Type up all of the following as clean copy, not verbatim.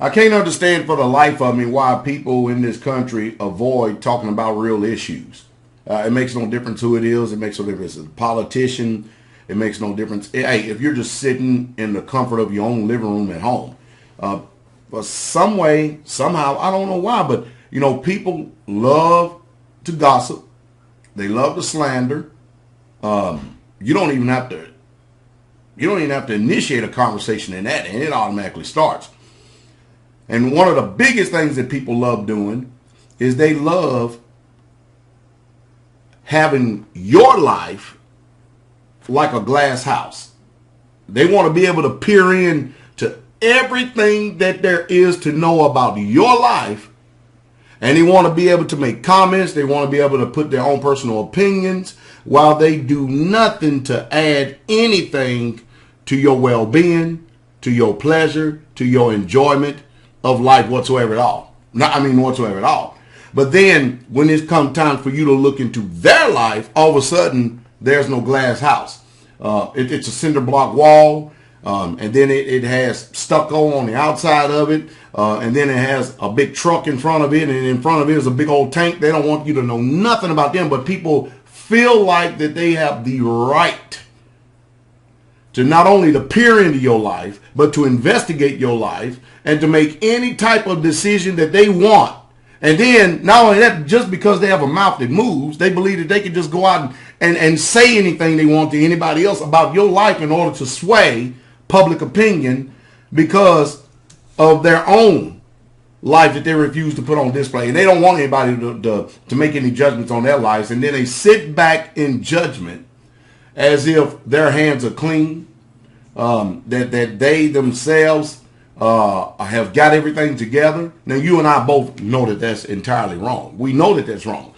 I can't understand for the life of me why people in this country avoid talking about real issues. It makes no difference who it is. It makes no difference if it's a politician. It makes no difference. Hey, if you're just sitting in the comfort of your own living room at home, but some way, somehow, I don't know why, but people love to gossip. They love to slander. You don't even have to initiate a conversation in that, and it automatically starts. And one of the biggest things that people love doing is they love having your life like a glass house. They want to be able to peer in to everything that there is to know about your life. And they want to be able to make comments. They want to be able to put their own personal opinions while they do nothing to add anything to your well-being, to your pleasure, to your enjoyment of life whatsoever at all. Whatsoever at all. But then when it's come time for you to look into their life, all of a sudden there's no glass house. It's a cinder block wall, and then it has stucco on the outside of it, and then it has a big truck in front of it, and in front of it is a big old tank. They don't want you to know nothing about them, but people feel like that they have the right to not only to peer into your life, but to investigate your life and to make any type of decision that they want. And then, not only that, just because they have a mouth that moves, they believe that they can just go out and say anything they want to anybody else about your life in order to sway public opinion because of their own life that they refuse to put on display. And they don't want anybody to make any judgments on their lives. And then they sit back in judgment as if their hands are clean, that they themselves have got everything together. Now, you and I both know that that's entirely wrong. We know that that's wrong.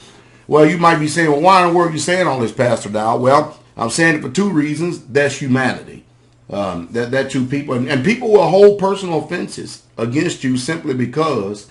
Well, you might be saying, well, why in the world are you saying all this, Pastor Dow? Well, I'm saying it for two reasons. That's humanity. That two people, and people will hold personal offenses against you simply because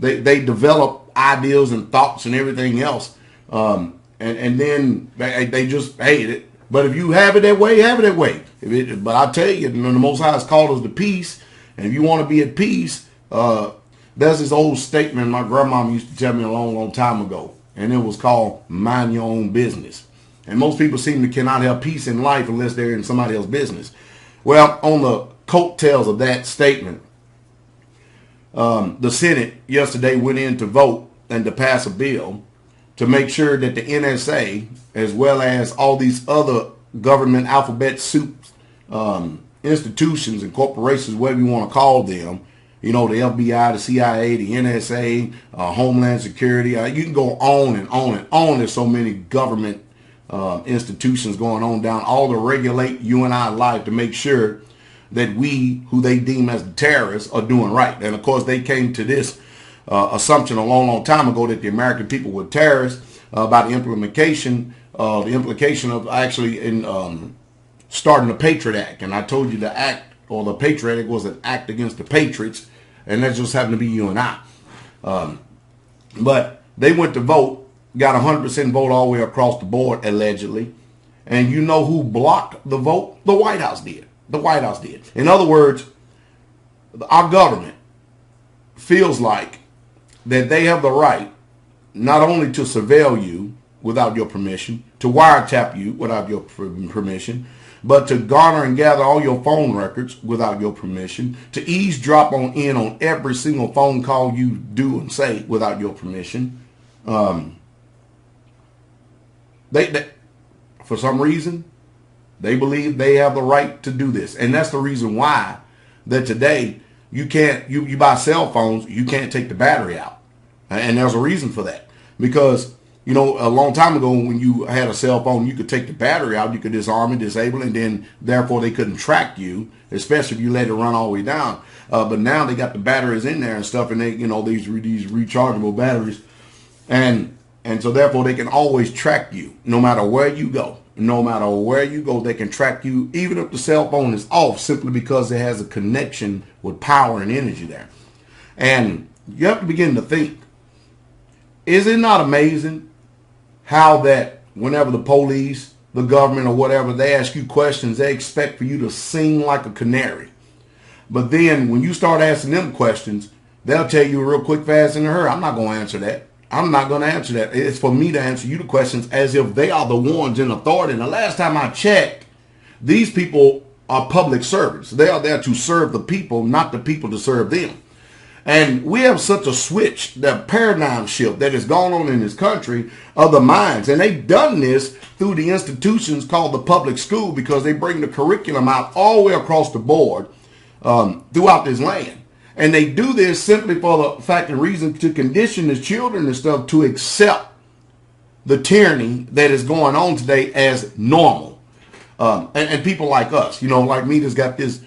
they develop ideas and thoughts and everything else. And then they just hate it. But if you have it that way, have it that way. But I tell you, the Most High has called us to peace. And if you want to be at peace, there's this old statement my grandmama used to tell me a long, long time ago. And it was called, mind your own business. And most people seem to cannot have peace in life unless they're in somebody else's business. Well, on the coattails of that statement, the Senate yesterday went in to vote and to pass a bill to make sure that the NSA, as well as all these other government alphabet soup institutions and corporations, whatever you want to call them, the FBI, the CIA, the NSA, Homeland Security, you can go on and on and on. There's so many government institutions going on down, all to regulate you and I life to make sure that we, who they deem as the terrorists, are doing right. And of course, they came to this assumption a long, long time ago that the American people were terrorists by the implication of actually in starting the Patriot Act. And I told you the act, or the Patriot Act, was an act against the patriots, and that just happened to be you and I. But they went to vote, got 100% vote all the way across the board, allegedly. And you know who blocked the vote? The White House did. The White House did. In other words, our government feels like that they have the right not only to surveil you without your permission, to wiretap you without your permission, but to garner and gather all your phone records without your permission, to eavesdrop on every single phone call you do and say without your permission. They for some reason, they believe they have the right to do this. And that's the reason why that today you buy cell phones, you can't take the battery out. And there's a reason for that. Because, a long time ago when you had a cell phone, you could take the battery out, you could disarm it, disable it, and then therefore they couldn't track you, especially if you let it run all the way down. But now they got the batteries in there and stuff, and they, these rechargeable batteries. And so therefore they can always track you no matter where you go. No matter where you go, they can track you, even if the cell phone is off, simply because it has a connection with power and energy there. And you have to begin to think, is it not amazing how that whenever the police, the government, or whatever, they ask you questions, they expect for you to sing like a canary. But then when you start asking them questions, they'll tell you real quick, fast, and in a hurry, I'm not going to answer that. I'm not going to answer that. It's for me to answer you the questions as if they are the ones in authority. And the last time I checked, these people are public servants. They are there to serve the people, not the people to serve them. And we have such a switch, the paradigm shift that has gone on in this country of the minds. And they've done this through the institutions called the public school, because they bring the curriculum out all the way across the board throughout this land. And they do this simply for the fact and reason to condition the children and stuff to accept the tyranny that is going on today as normal. And people like us, like me, that's got this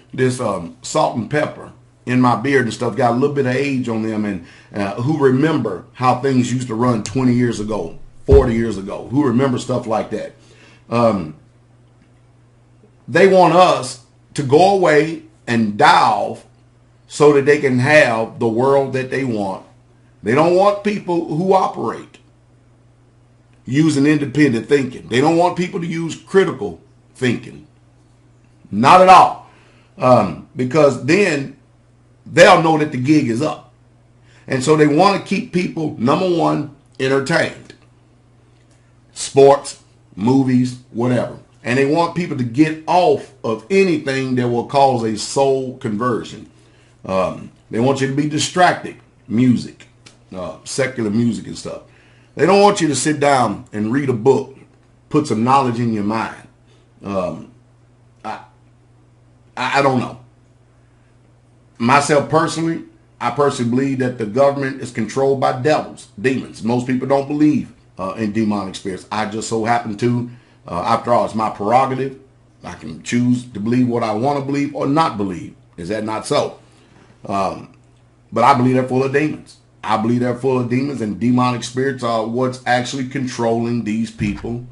salt and pepper in my beard and stuff, got a little bit of age on them, and who remember how things used to run 20 years ago, 40 years ago, who remember stuff like that. They want us to go away and die off so that they can have the world that they want. They don't want people who operate using independent thinking. They don't want people to use critical thinking. Not at all. Because then they'll know that the gig is up. And so they want to keep people, number one, entertained. Sports, movies, whatever. And they want people to get off of anything that will cause a soul conversion. They want you to be distracted. Music, secular music and stuff. They don't want you to sit down and read a book, put some knowledge in your mind. I don't know. Myself personally, I personally believe that the government is controlled by devils, demons. Most people don't believe in demonic spirits. I just so happen to. After all, it's my prerogative. I can choose to believe what I want to believe or not believe. Is that not so? But I believe they're full of demons. I believe they're full of demons, and demonic spirits are what's actually controlling these people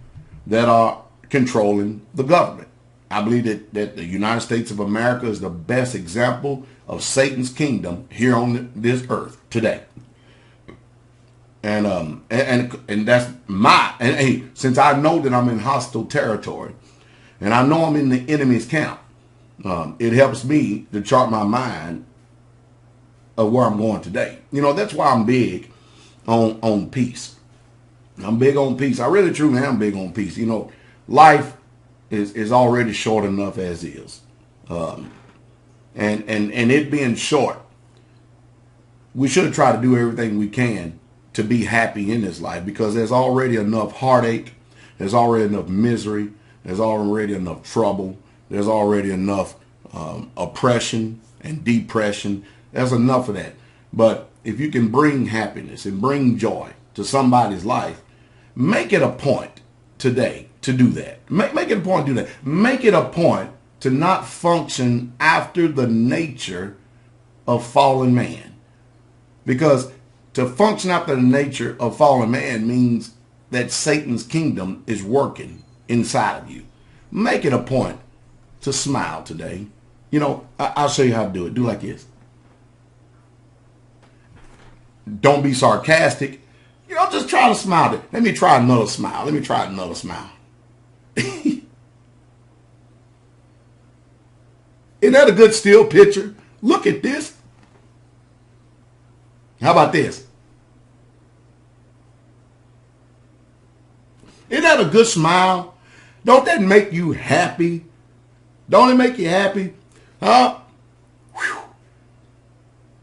that are controlling the government. I believe that the United States of America is the best example of Satan's kingdom here on this earth today. And that's and hey, since I know that I'm in hostile territory and I know I'm in the enemy's camp, it helps me to chart my mind of where I'm going today. That's why I'm big on peace. I'm big on peace. I really truly am big on peace. Life is already short enough as is. And it being short, we should try to do everything we can to be happy in this life, because there's already enough heartache, there's already enough misery, there's already enough trouble, there's already enough oppression and depression. There's enough of that. But if you can bring happiness and bring joy to somebody's life, make it a point today to do that. Make it a point to do that. Make it a point to not function after the nature of fallen man. Because to function after the nature of fallen man means that Satan's kingdom is working inside of you. Make it a point to smile today. I'll show you how to do it. Do like this. Don't be sarcastic. Just try to smile. Let me try another smile. Let me try another smile. Isn't that a good still picture? Look at this. How about this? Isn't that a good smile? Don't that make you happy? Don't it make you happy? Huh? Whew.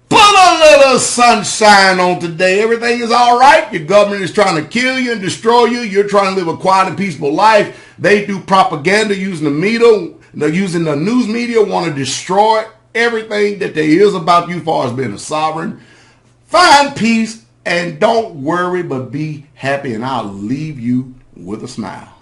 Put a little sunshine on today. Everything is all right. Your government is trying to kill you and destroy you. You're trying to live a quiet and peaceful life. They do propaganda using the media. They're using the news media, want to destroy everything that there is about you as far as being a sovereign. Find peace and don't worry, but be happy, and I'll leave you with a smile.